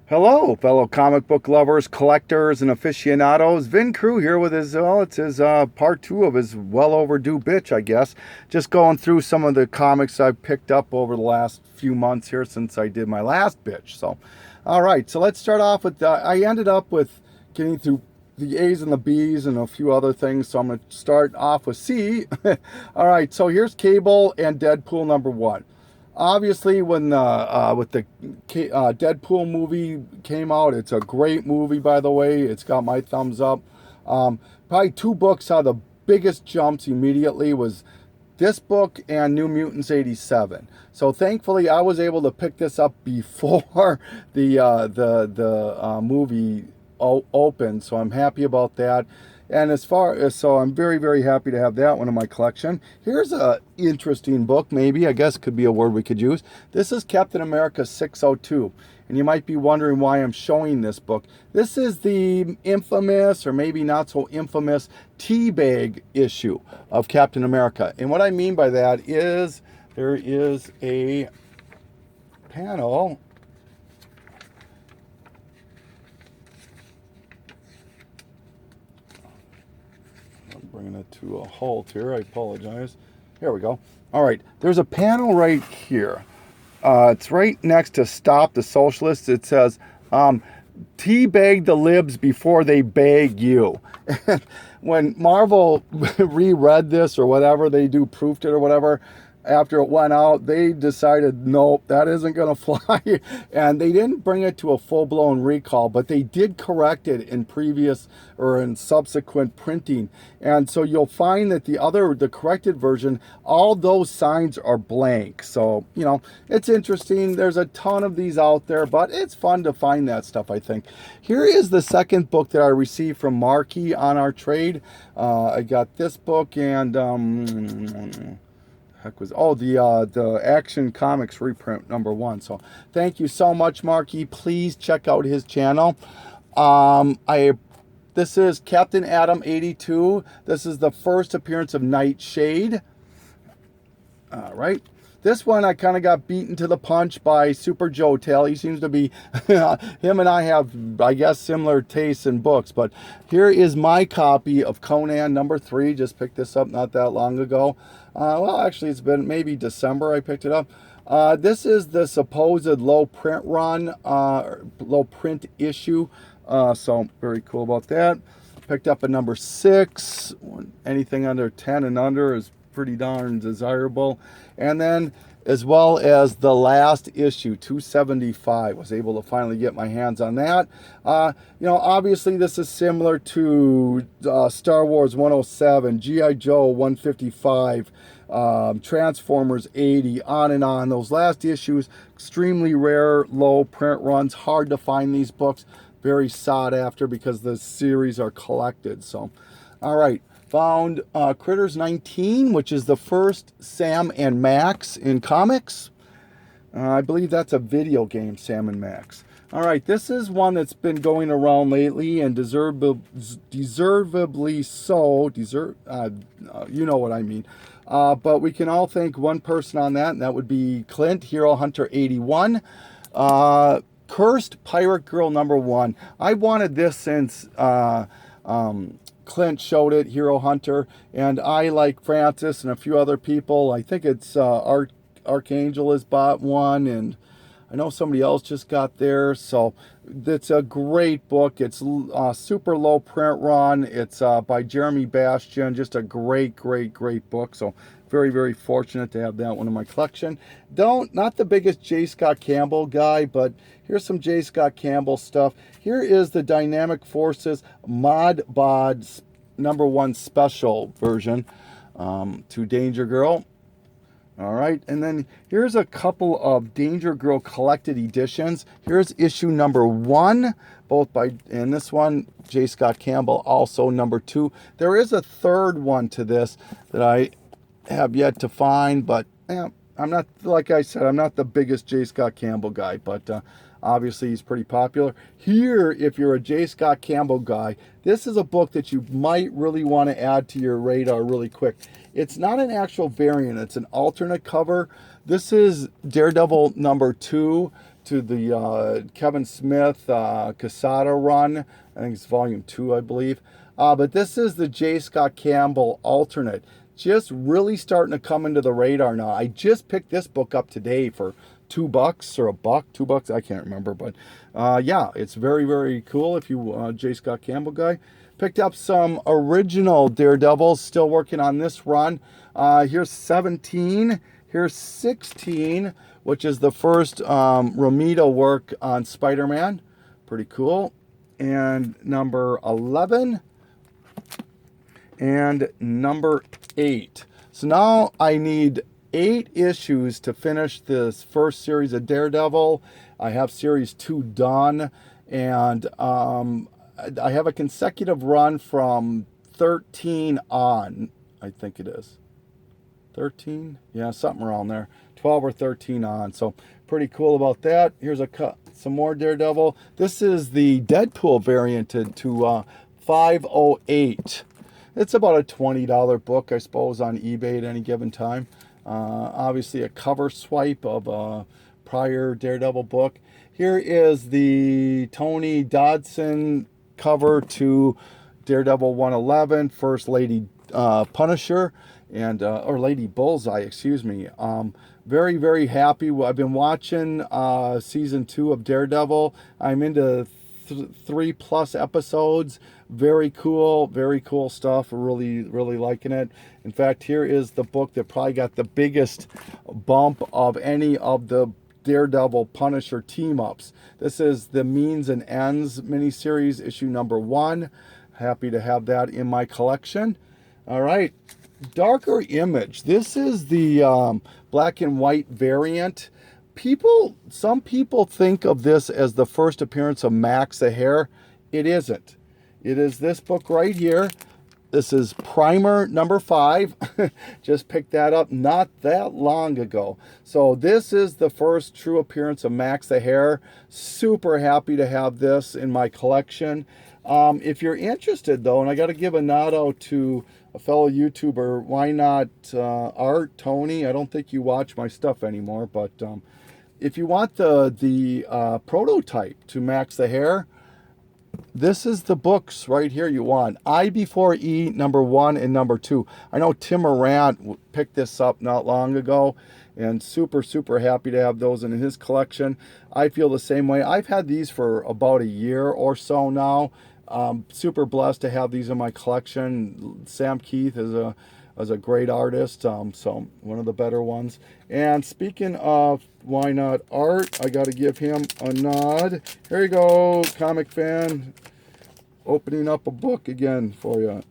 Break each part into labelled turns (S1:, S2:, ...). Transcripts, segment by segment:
S1: Hello, fellow comic book lovers, collectors, and aficionados. Vin Crew here with his, well, it's his part two of his well overdue bitch, I guess. Just going through some of the comics I've picked up over the last few months here since I did my last bitch. So, all right, so let's start off with, I ended up with getting through the A's and the B's and a few other things. So I'm going to start off with C. All right, so here's Cable and Deadpool #1. Obviously, when with the Deadpool movie came out, it's a great movie, by the way. It's got my thumbs up. Probably two books saw the biggest jumps immediately was this book and New Mutants '87. So thankfully, I was able to pick this up before the movie opened. So I'm happy about that. And as far as, so I'm very, very happy to have that one in my collection. Here's a interesting book, maybe, I guess could be a word we could use. This is Captain America 602. And you might be wondering why I'm showing this book. This is the infamous, or maybe not so infamous, teabag issue of Captain America. And what I mean by that is there is a panel. Bringing it to a halt here. I apologize. Here we go. All right. There's a panel right here. It's right next to Stop the Socialists. It says, teabag the libs before they bag you. When Marvel reread this or whatever, they proofed it or whatever, after it went out, they decided, nope, that isn't going to fly. And they didn't bring it to a full-blown recall, but they did correct it in previous or in subsequent printing. And so you'll find that the corrected version, all those signs are blank. So, you know, it's interesting. There's a ton of these out there, but it's fun to find that stuff, I think. Here is the second book that I received from Markey on our trade. I got this book and... the Action Comics reprint #1. So thank you so much, Marky. Please check out his channel. This is Captain Atom 82. This is the first appearance of Nightshade. All right. This one I kind of got beaten to the punch by Super Joe Tail. He seems to be, him and I have, I guess, similar tastes in books. But here is my copy of Conan #3. Just picked this up not that long ago. Well, actually, it's been maybe December I picked it up. This is the supposed low print run, low print issue. So very cool about that. Picked up a #6. Anything under 10 and under is pretty darn desirable. And then as well as the last issue, 275, was able to finally get my hands on that. You know, obviously this is similar to Star Wars 107, G.I. Joe 155, Transformers 80, on and on. Those last issues, extremely rare, low print runs, hard to find these books, very sought after because the series are collected. So, all right. Found Critters 19, which is the first Sam and Max in comics. I believe that's a video game, Sam and Max. All right, this is one that's been going around lately and deservedly so. You know what I mean. But we can all thank one person on that, and that would be Clint, Hero Hunter 81. Cursed Pirate Girl #1. I wanted this since... Clint showed it, Hero Hunter, and I, like Francis and a few other people, I think it's Archangel has bought one, and I know somebody else just got theirs. So it's a great book. It's super low print run. It's by Jeremy Bastian. Just a great, great, great book. So very, very fortunate to have that one in my collection. Not the biggest J. Scott Campbell guy, but here's some J. Scott Campbell stuff. Here is the Dynamic Forces Mod Bod #1 special version to Danger Girl. All right, and then here's a couple of Danger Girl collected editions. Here's issue #1, both by, and this one, J. Scott Campbell, also #2. There is a third one to this that I have yet to find, but I'm not, like I said, I'm not the biggest J. Scott Campbell guy, but obviously he's pretty popular. Here, if you're a J. Scott Campbell guy, this is a book that you might really want to add to your radar really quick. It's not an actual variant, it's an alternate cover. This is Daredevil #2 to the Kevin Smith Casada run. I think it's volume 2, I believe. But this is the J. Scott Campbell alternate. Just really starting to come into the radar now. I just picked this book up today for $2 or $1, $2, I can't remember. But yeah, it's very, very cool if you J. Scott Campbell guy. Picked up some original Daredevils, still working on this run. Here's 17. Here's 16, which is the first Romita work on Spider-Man. Pretty cool. And number 11. And number 8. So now I need 8 issues to finish this first series of Daredevil. I have series 2 done. And I have a consecutive run from 13 on, I think it is. 13? Yeah, something around there. 12 or 13 on. So pretty cool about that. Here's some more Daredevil. This is the Deadpool variant to 508. It's about a $20 book, I suppose, on eBay at any given time. Obviously a cover swipe of a prior Daredevil book. Here is the Tony Dodson cover to Daredevil 111, First Lady Punisher, and or Lady Bullseye, excuse me. Very, very happy. I've been watching season 2 of Daredevil. I'm into 3+ episodes. Very cool stuff. Really, really liking it. In fact, here is the book that probably got the biggest bump of any of the Daredevil Punisher team-ups. This is the Means and Ends miniseries, issue number 1. Happy to have that in my collection. All right, Darker Image. This is the black and white variant. Some people think of this as the first appearance of Max the Hare. It isn't. It is this book right here. This is Primer number 5. Just picked that up not that long ago. So this is the first true appearance of Max the Hare. Super happy to have this in my collection. If you're interested, though, and I got to give a nod out to a fellow YouTuber, why not Art, Tony? I don't think you watch my stuff anymore, but if you want the prototype to Max the Hare, this is the books right here you want. I Before E, number 1 and number 2. I know Tim Morant picked this up not long ago, and super happy to have those in his collection. I feel the same way. I've had these for about a year or so now. Super blessed to have these in my collection. Sam Keith is a great artist, so one of the better ones. And speaking of why not Art, I got to give him a nod. Here you go, comic fan, opening up a book again for you.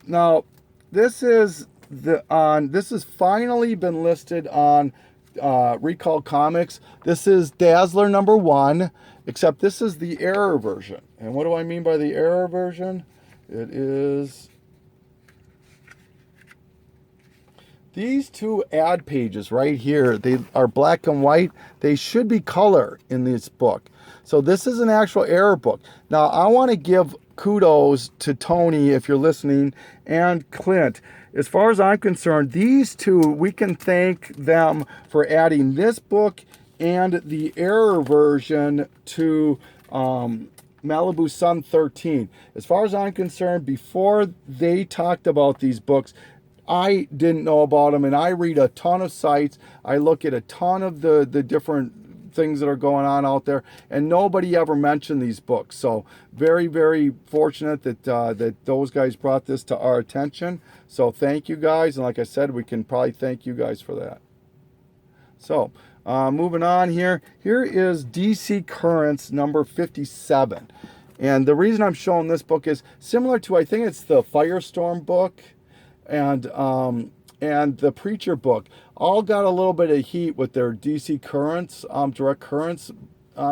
S1: Now, this is this has finally been listed on Recall Comics. This is Dazzler number 1, except this is the error version. And what do I mean by the error version? It is these 2 ad pages right here. They are black and white. They should be color in this book. So this is an actual error book. Now, I want to give kudos to Tony, if you're listening, and Clint. As far as I'm concerned, these 2, we can thank them for adding this book and the error version to Malibu Sun 13. As far as I'm concerned, before they talked about these books, I didn't know about them, and I read a ton of sites. I look at a ton of the different things that are going on out there, and nobody ever mentioned these books. So very, very fortunate that that those guys brought this to our attention. So thank you guys, and like I said, we can probably thank you guys for that. So moving on here. Here is DC Currents number 57. And the reason I'm showing this book is similar to, I think it's the Firestorm book and the Preacher book. All got a little bit of heat with their DC Currents, Direct Currents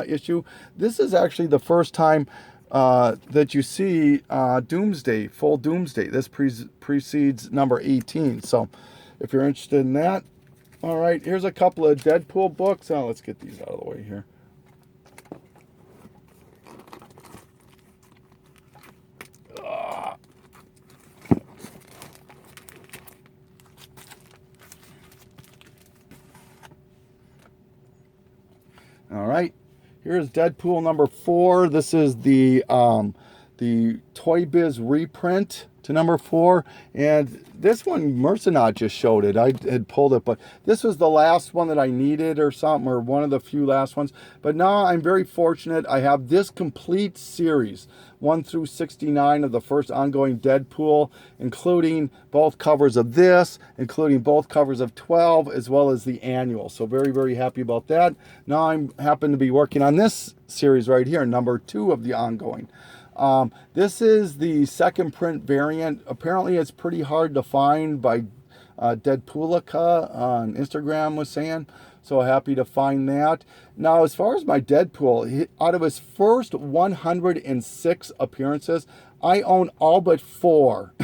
S1: issue. This is actually the first time that you see Doomsday, full Doomsday. This precedes number 18. So if you're interested in that, all right, here's a couple of Deadpool books. Let's get these out of the way here. All right, Here's Deadpool number 4. This is the Toy Biz reprint to number 4. And this one, Mercenaut just showed it. I had pulled it, but this was the last one that I needed or something, or one of the few last ones. But now I'm very fortunate. I have this complete series, 1 through 69 of the first ongoing Deadpool, including both covers of this, including both covers of 12, as well as the annual. So very, very happy about that. Now I'm happen to be working on this series right here, number 2 of the ongoing. This is the second print variant. Apparently it's pretty hard to find by Deadpoolica on Instagram was saying. So happy to find that. Now, as far as my Deadpool, out of his first 106 appearances, I own all but 4.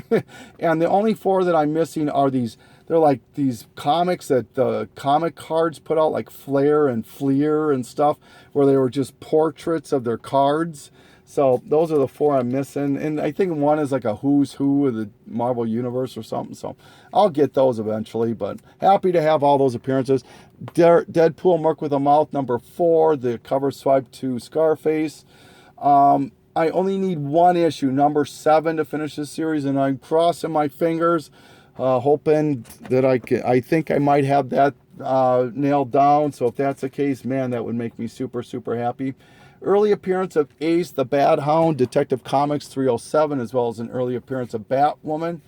S1: And the only 4 that I'm missing are these. They're like these comics that the comic cards put out, like Flair and Fleer and stuff, where they were just portraits of their cards. So those are the 4 I'm missing. And I think one is like a who's who of the Marvel Universe or something. So I'll get those eventually. But happy to have all those appearances. Deadpool Merc with a Mouth number 4. The cover swipe to Scarface. I only need one issue, number 7, to finish this series. And I'm crossing my fingers, hoping that I think I might have that nailed down. So if that's the case, man, that would make me super, super happy. Early appearance of Ace the Bad Hound, Detective Comics 307, as well as an early appearance of Batwoman.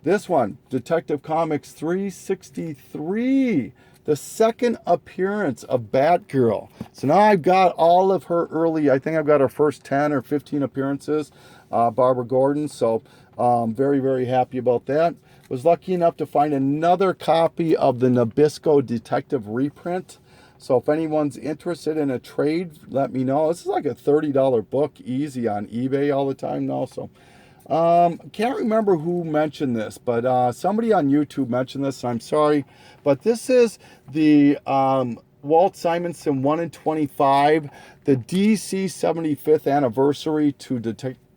S1: This one, Detective Comics 363, the second appearance of Batgirl. So now I've got all of her early, I think I've got her first 10 or 15 appearances, Barbara Gordon. So very, very happy about that. Was lucky enough to find another copy of the Nabisco Detective reprint. So if anyone's interested in a trade, let me know. This is like a $30 book, easy on eBay all the time now. So can't remember who mentioned this, but somebody on YouTube mentioned this, and I'm sorry. But this is the Walt Simonson 1 in 25, the DC 75th anniversary to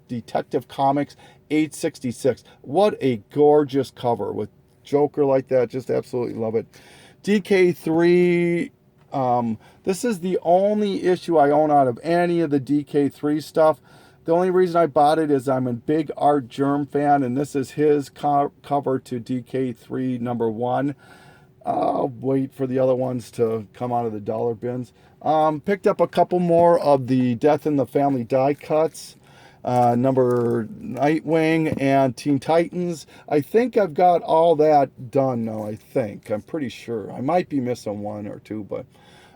S1: Detective Comics 866. What a gorgeous cover with Joker like that. Just absolutely love it. DK3. This is the only issue I own out of any of the DK3 stuff. The only reason I bought it is I'm a big Art Germ fan, and this is his cover to DK3 number 1. I'll wait for the other ones to come out of the dollar bins. Picked up a couple more of the Death in the Family die cuts. Number Nightwing and Teen Titans. I think I've got all that done now, I think. I'm pretty sure. I might be missing 1 or 2, but...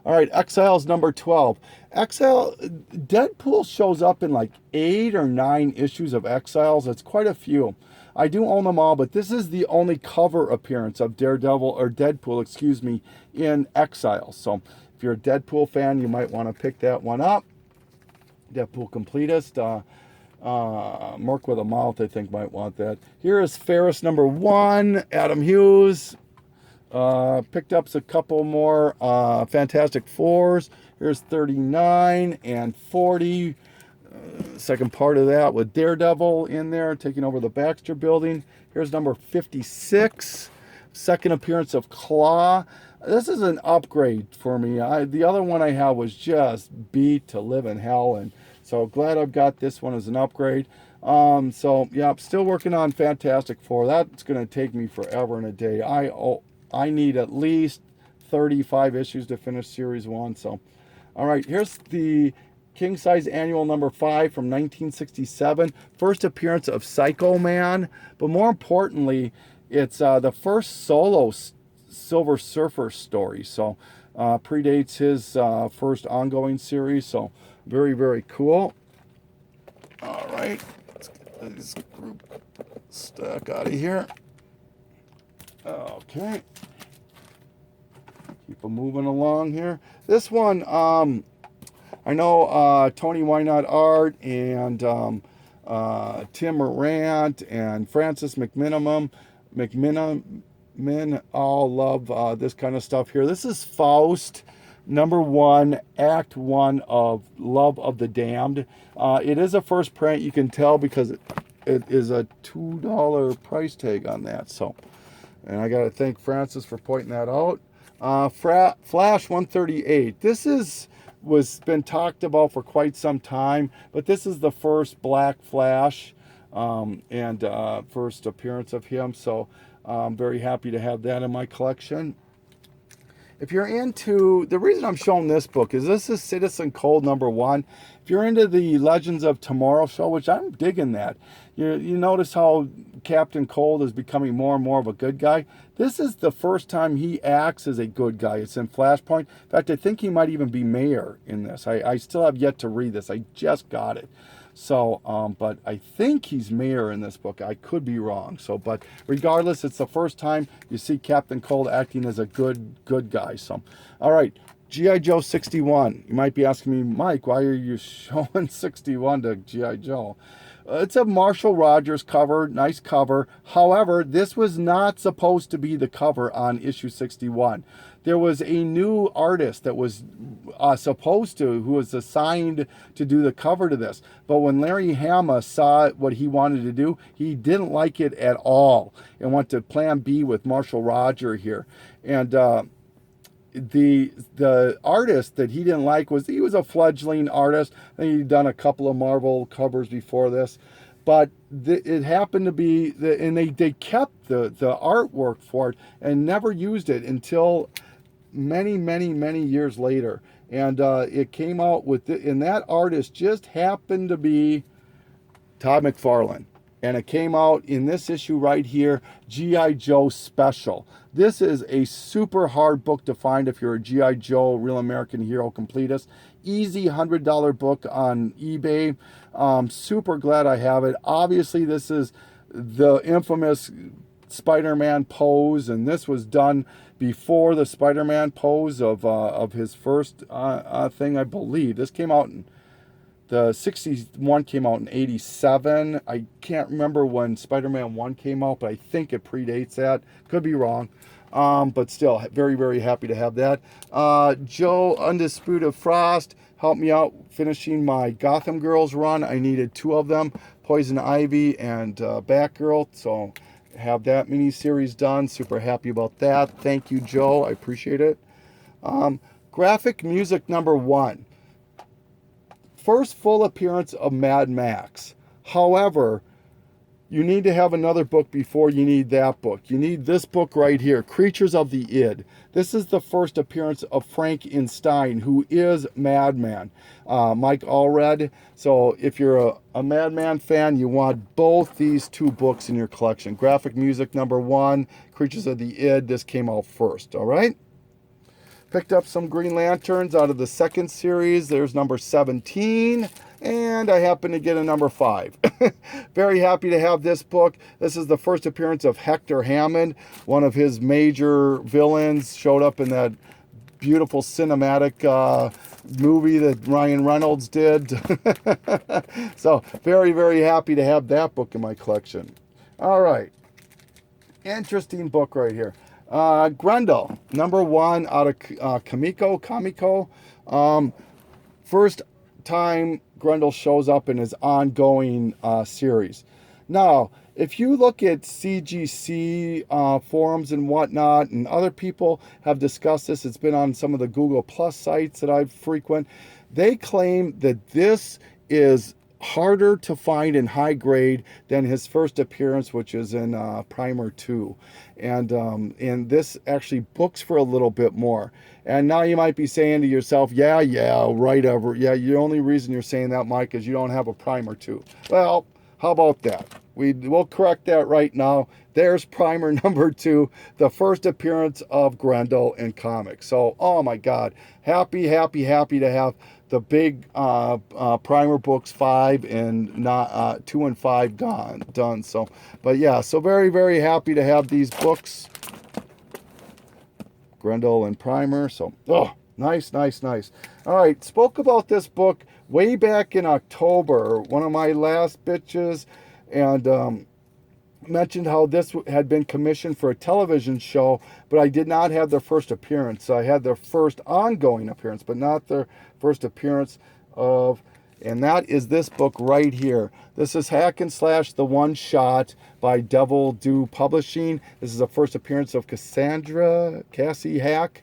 S1: All right, Exiles number 12. Deadpool shows up in like 8 or 9 issues of Exiles. It's quite a few. I do own them all, but this is the only cover appearance of Deadpool, in Exiles. So if you're a Deadpool fan, you might want to pick that one up. Deadpool completist. Merc with a Mouth, I think, might want that. Here is Ferris number 1, Adam Hughes. Picked up a couple more Fantastic Fours. Here's 39 and 40. Second part of that with Daredevil in there, taking over the Baxter building. Here's number 56. Second appearance of Claw. This is an upgrade for me. The other one I have was just beat to live in hell, and so glad I've got this one as an upgrade. So yeah, I'm still working on Fantastic Four. That's going to take me forever and a day. I need at least 35 issues to finish Series 1. So, all right, here's the King Size Annual number 5 from 1967. First appearance of Psycho Man. But more importantly, it's the first solo Silver Surfer story. So, predates his first ongoing series. So, very, very cool. All right, let's get this group stuck out of here. Okay. Keep them moving along here. This one, I know Tony Wynot Art and Tim Morant and Francis McMiniman all love this kind of stuff here. This is Faust, number 1, Act 1 of Love of the Damned. It is a first print. You can tell because it is a $2 price tag on that. So, and I got to thank Francis for pointing that out. Flash 138. This is was been talked about for quite some time, but this is the first Black Flash and first appearance of him. So I'm very happy to have that in my collection. If you're into, the reason I'm showing this book is this is Citizen Cold #1. If you're into the Legends of Tomorrow show, which I'm digging that, you notice how Captain Cold is becoming more and more of a good guy. This is the first time he acts as a good guy. It's in Flashpoint. In fact, I think he might even be mayor in this. I still have yet to read this. I just got it. So, but I think he's mayor in this book. I could be wrong. So, but regardless, it's the first time you see Captain Cold acting as a good guy. So, all right, G.I. Joe 61. You might be asking me, Mike, why are you showing 61 to G.I. Joe? It's a Marshall Rogers cover, nice cover. However, this was not supposed to be the cover on issue 61. There was a new artist that was who was assigned to do the cover to this. But when Larry Hama saw what he wanted to do, he didn't like it at all and went to plan B with Marshall Rogers here. And the artist that he didn't like was a fledgling artist. I think he'd done a couple of Marvel covers before this, but it happened to be and they kept the artwork for it and never used it until many years later. And it came out with and that artist just happened to be Todd McFarlane. And it came out in this issue right here, G.I. Joe Special. This is a super hard book to find if you're a G.I. Joe Real American Hero completist. Easy $100 book on eBay. Super glad I have it. Obviously, this is the infamous Spider-Man pose, and this was done before the Spider-Man pose of his first thing, I believe. This came out in the 61 came out in 87. I can't remember when Spider-Man 1 came out, but I think it predates that. Could be wrong. But still, very happy to have that. Joe Undisputed Frost helped me out finishing my Gotham Girls run. I needed 2 of them, Poison Ivy and Batgirl. So have that mini-series done. Super happy about that. Thank you, Joe. I appreciate it. Graphic Music #1. First full appearance of Mad Max. However, you need to have another book before you need that book. You need this book right here, Creatures of the Id. This is the first appearance of Frankenstein, who is Madman, Mike Allred. So if you're a Madman fan, you want both these 2 books in your collection. Graphic Music #1, Creatures of the Id. This came out first, all right? Picked up some Green Lanterns out of the second series. There's number 17. And I happen to get a number 5. Very happy to have this book. This is the first appearance of Hector Hammond. One of his major villains showed up in that beautiful cinematic movie that Ryan Reynolds did. So very happy to have that book in my collection. All right. Interesting book right here. Grendel, #1 out of Comico. First time Grendel shows up in his ongoing series. Now, if you look at CGC forums and whatnot, and other people have discussed this, it's been on some of the Google Plus sites that I frequent, they claim that this is harder to find in high grade than his first appearance, which is in Primer 2. And this actually books for a little bit more. And now you might be saying to yourself, yeah, right over. Yeah, the only reason you're saying that, Mike, is you don't have a Primer 2. Well, how about that? We'll correct that right now. There's Primer #2, the first appearance of Grendel in comics. So, oh my God, happy to have the big Primer books 5 and 2 and 5 done. So, but yeah, so very happy to have these books, Grendel and Primer. So, oh, nice. All right, spoke about this book way back in October, one of my last bitches, and mentioned how this had been commissioned for a television show, but I did not have their first appearance. So I had their first ongoing appearance, but not their first appearance of, and that is this book right here. This is Hack and Slash, the One Shot by Devil Dew Publishing. This is the first appearance of Cassie Hack.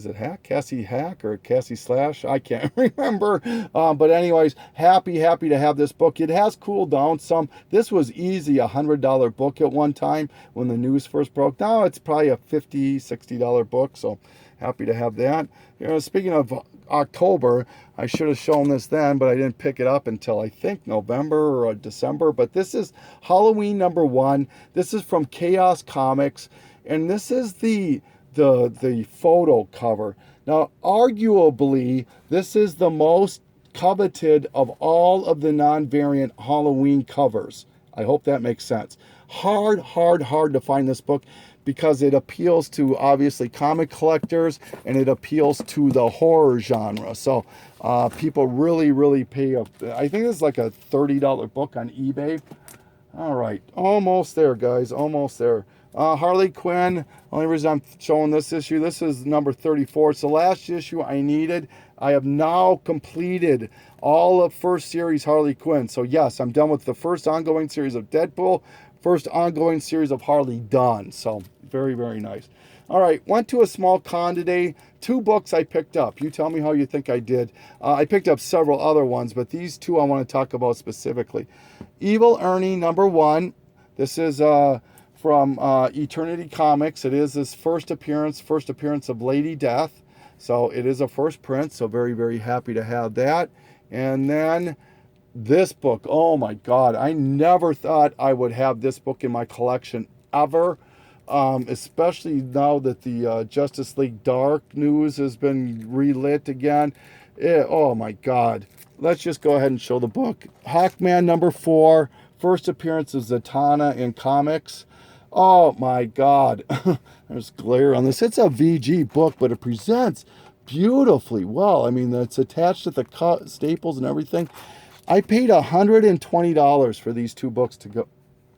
S1: is it Hack? Cassie Hack or Cassie Slash? I can't remember. But anyways, happy to have this book. It has cooled down some. This was easy $100 book at one time when the news first broke. Now it's probably a $50, $60 book. So happy to have that. You know, speaking of October, I should have shown this then, but I didn't pick it up until I think November or December. But this is Halloween #1. This is from Chaos Comics, and this is the photo cover. Now, arguably, this is the most coveted of all of the non-variant Halloween covers. I hope that makes sense. Hard to find this book because it appeals to, obviously, comic collectors, and it appeals to the horror genre. So people really pay up. I think this is like a $30 book on eBay. All right, almost there, guys, almost there. Harley Quinn, only reason I'm showing this issue, this is number 34. It's the last issue I needed. I have now completed all of first series Harley Quinn. So yes, I'm done with the first ongoing series of Deadpool, first ongoing series of Harley done. So very nice. All right, went to a small con today. 2 books I picked up. You tell me how you think I did. I picked up several other ones, but these 2 I want to talk about specifically. Evil Ernie #1. This is from Eternity Comics. It is his first appearance of Lady Death. So it is a first print, so very happy to have that. And then this book, oh my God, I never thought I would have this book in my collection ever, especially now that the Justice League Dark news has been relit again. Oh my God. Let's just go ahead and show the book. Hawkman #4, first appearance of Zatanna in comics. Oh my God, there's glare on this. It's a VG book, but it presents beautifully well. I mean, it's attached to the staples and everything. I paid $120 for these 2 books to go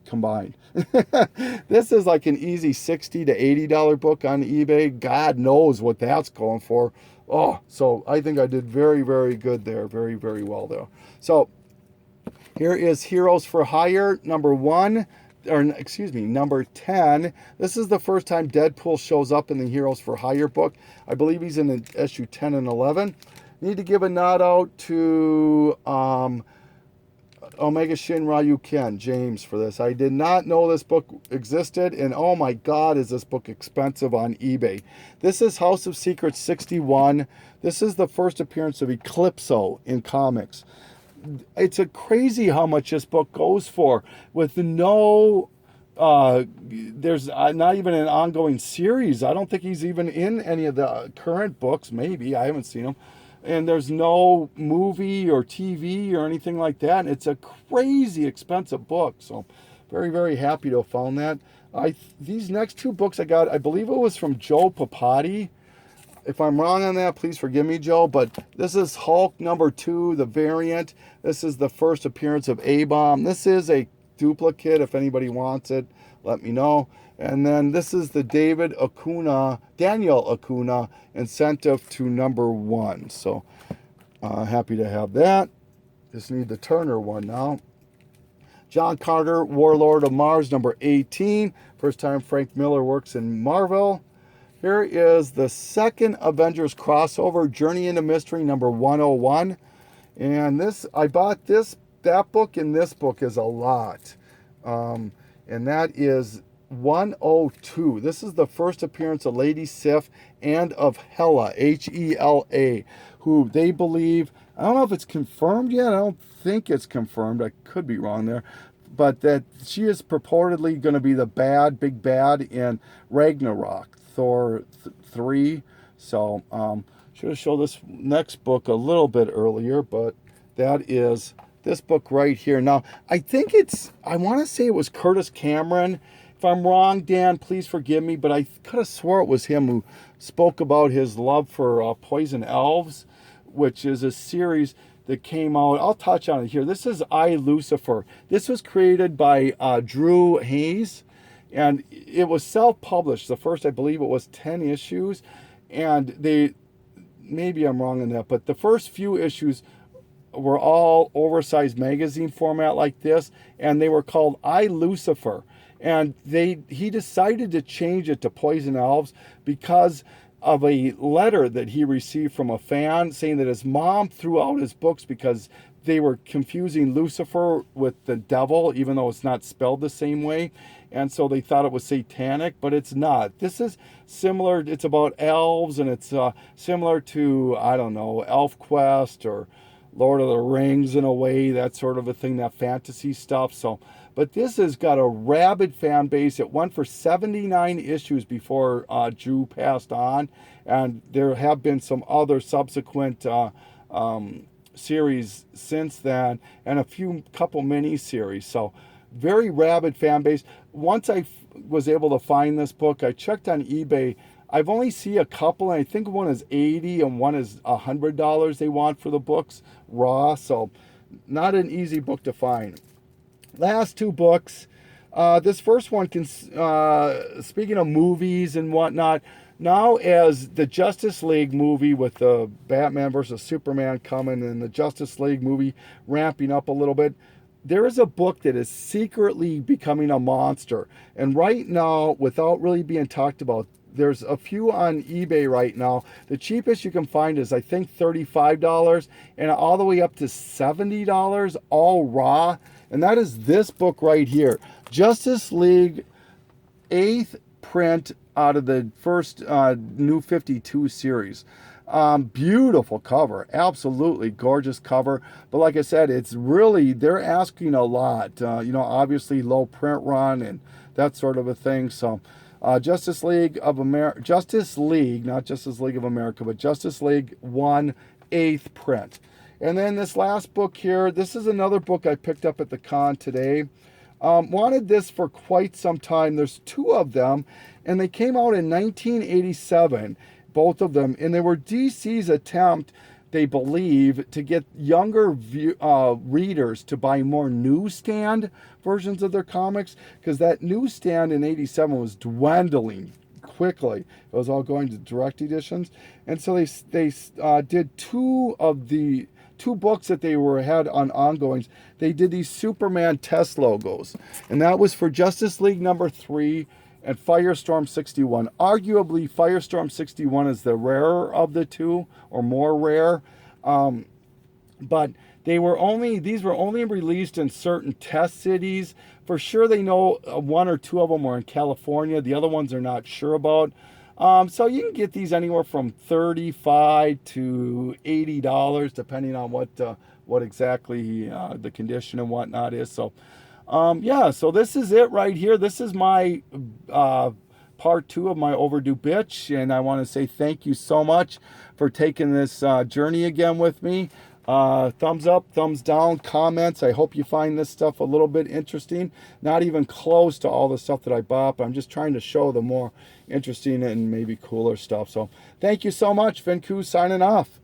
S1: combined. This is like an easy $60 to $80 book on eBay. God knows what that's going for. Oh, so I think I did very good there. Very well there. So here is Heroes for Hire #1. Or excuse me, number 10. This is the first time Deadpool shows up in the Heroes for Hire book. I believe he's in issue 10 and 11. Need to give a nod out to Omega Shin Ryu Ken James for this. I did not know this book existed, and oh my God, is this book expensive on eBay. This is House of Secrets 61. This is the first appearance of Eclipso in comics. It's a crazy how much this book goes for with no there's not even an ongoing series. I don't think he's even in any of the current books. Maybe I haven't seen him, and there's no movie or TV or anything like that, and it's a crazy expensive book. So very happy to have found that. These next 2 books I got, I believe it was from Joe Papati. If I'm wrong on that, please forgive me, Joe, but this is Hulk #2, the variant. This is the first appearance of A-Bomb. This is a duplicate. If anybody wants it, let me know. And then this is the Daniel Acuna incentive to #1. So happy to have that. Just need the Turner one now. John Carter, Warlord of Mars #18. First time Frank Miller works in Marvel. Here is the second Avengers crossover, Journey into Mystery #101. And this, I bought that book, and this book is a lot. And that is 102. This is the first appearance of Lady Sif and of Hela, Hela, who they believe, I don't know if it's confirmed yet. I don't think it's confirmed. I could be wrong there. But that she is purportedly going to be the big bad in Ragnarok. Thor 3. So should have showed this next book a little bit earlier, but that is this book right here. Now I think I want to say it was Curtis Cameron. If I'm wrong, Dan, please forgive me, but I could have swore it was him who spoke about his love for Poison Elves, which is a series that came out. I'll touch on it here. This is I, Lucifer. This was created by Drew Hayes. And it was self-published. The first, I believe it was 10 issues. And maybe I'm wrong on that, but the first few issues were all oversized magazine format like this. And they were called I, Lucifer. And he decided to change it to Poison Elves because of a letter that he received from a fan saying that his mom threw out his books because they were confusing Lucifer with the devil, even though it's not spelled the same way. And so they thought it was satanic, but it's not. This is similar. It's about elves, and it's similar to, I don't know, ElfQuest or Lord of the Rings in a way, that sort of a thing, that fantasy stuff. So, but this has got a rabid fan base. It went for 79 issues before Drew passed on, and there have been some other subsequent series since then, and a couple mini series. So very rabid fan base. Once I was able to find this book, I checked on eBay. I've only seen a couple, and I think one is $80 and one is $100 they want for the books raw. So not an easy book to find. Last two books. This first one, speaking of movies and whatnot, now as the Justice League movie with the Batman versus Superman coming and the Justice League movie ramping up a little bit, there is a book that is secretly becoming a monster. And right now, without really being talked about, there's a few on eBay right now. The cheapest you can find is, I think, $35, and all the way up to $70, all raw. And that is this book right here, Justice League 8th print out of the first New 52 series. Beautiful cover, absolutely gorgeous cover. But like I said, it's really, they're asking a lot. Obviously low print run and that sort of a thing. So Justice League of America, Justice League, not Justice League of America, but Justice League 1 8th print. And then this last book here, this is another book I picked up at the con today. Wanted this for quite some time. There's two of them, and they came out in 1987, both of them, and they were DC's attempt, they believe, to get younger readers to buy more newsstand versions of their comics, because that newsstand in 87 was dwindling quickly. It was all going to direct editions, and so they did two books that they had on ongoings. They did these Superman test logos, and that was for Justice League number 3 and Firestorm 61. Arguably, Firestorm 61 is the rarer of the two, or more rare. But these were only released in certain test cities. For sure, they know one or two of them were in California. The other ones are not sure about. So you can get these anywhere from $35 to $80, depending on what exactly the condition and whatnot is. So, so this is it right here. This is my part 2 of my Overdue Bitch, and I want to say thank you so much for taking this journey again with me. Thumbs up, thumbs down, comments. I hope you find this stuff a little bit interesting. Not even close to all the stuff that I bought, but I'm just trying to show the more interesting and maybe cooler stuff. So thank you so much. Vinku signing off.